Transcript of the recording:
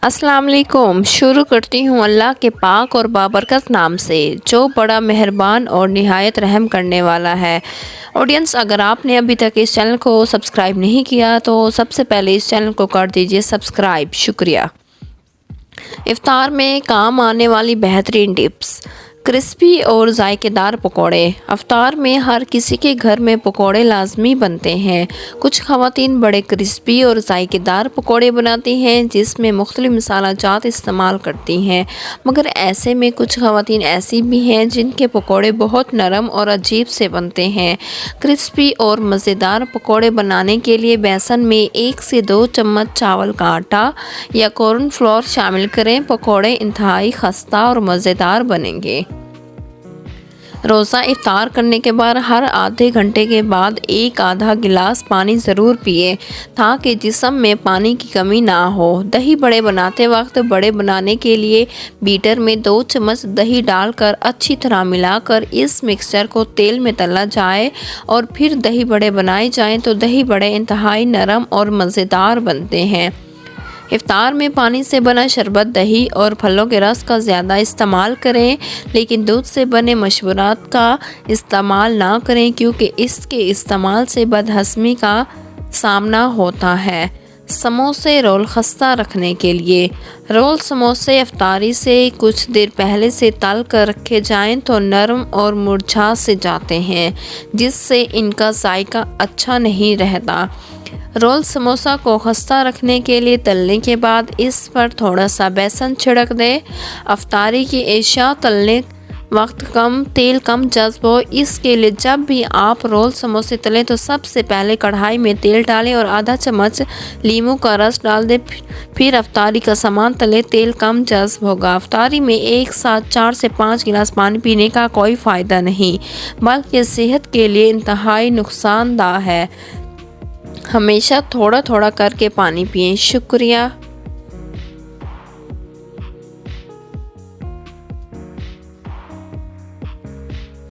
अस्सलाम वालेकुम। शुरू करती हूँ अल्लाह के पाक और बाबरकत नाम से, जो बड़ा मेहरबान और निहायत रहम करने वाला है। ऑडियंस, अगर आपने अभी तक इस चैनल को सब्सक्राइब नहीं किया तो सबसे पहले इस चैनल को कर दीजिए सब्सक्राइब। शुक्रिया। इफ्तार में काम आने वाली बेहतरीन टिप्स। क्रिस्पी और जायकेदार पकोड़े। इफ्तार में हर किसी के घर में पकोड़े लाजमी बनते हैं। कुछ ख़वातीन बड़े क्रिस्पी और जायकेदार पकोड़े बनाती हैं जिसमें मुख्तलिफ मसाला जात इस्तेमाल करती हैं, मगर ऐसे में कुछ ख़वातीन ऐसी भी हैं जिनके पकोड़े बहुत नरम और अजीब से बनते हैं। क्रिस्पी और मज़ेदार पकोड़े बनाने के लिए बेसन में 1 से 2 चम्मच चावल का आटा या कॉर्नफ्लोर शामिल करें। पकोड़े इंतहाई खस्ता और मज़ेदार बनेंगे। रोज़ा इफ्तार करने के बाद हर आधे घंटे के बाद एक आधा गिलास पानी ज़रूर पिए ताकि जिस्म में पानी की कमी ना हो। दही बड़े बनाते वक्त बड़े बनाने के लिए बीटर में 2 चम्मच दही डालकर अच्छी तरह मिलाकर इस मिक्सचर को तेल में तला जाए और फिर दही बड़े बनाए जाएं तो दही बड़े इंतहाई नरम और मज़ेदार बनते हैं। इफ्तार में पानी से बना शरबत, दही और फलों के रस का ज़्यादा इस्तेमाल करें, लेकिन दूध से बने मशरूबात का इस्तेमाल ना करें क्योंकि इसके इस्तेमाल से बदहज़मी का सामना होता है। समोसे रोल खस्ता रखने के लिए। रोल समोसे इफ्तारी से कुछ देर पहले से तल कर रखे जाएं तो नरम और मुरझा से जाते हैं, जिससे इनका जायका अच्छा नहीं रहता। रोल समोसा को खस्ता रखने के लिए तलने के बाद इस पर थोड़ा सा बेसन छिड़क दें। अफ्तारी की एशिया तलने वक्त तेल कम जज्ब हो, इसके लिए जब भी आप रोल समोसे तलें तो सबसे पहले कढ़ाई में तेल डालें और आधा चम्मच लीमू का रस डाल दें। फिर अफ्तारी का सामान तलें, तेल कम जज्ब होगा। अफ्तारी में एक साथ 4 से 5 गिलास पानी पीने का कोई फ़ायदा नहीं, बल्कि सेहत के लिए इंतहाई नुकसानदा है। हमेशा थोड़ा थोड़ा करके पानी पिएं। शुक्रिया।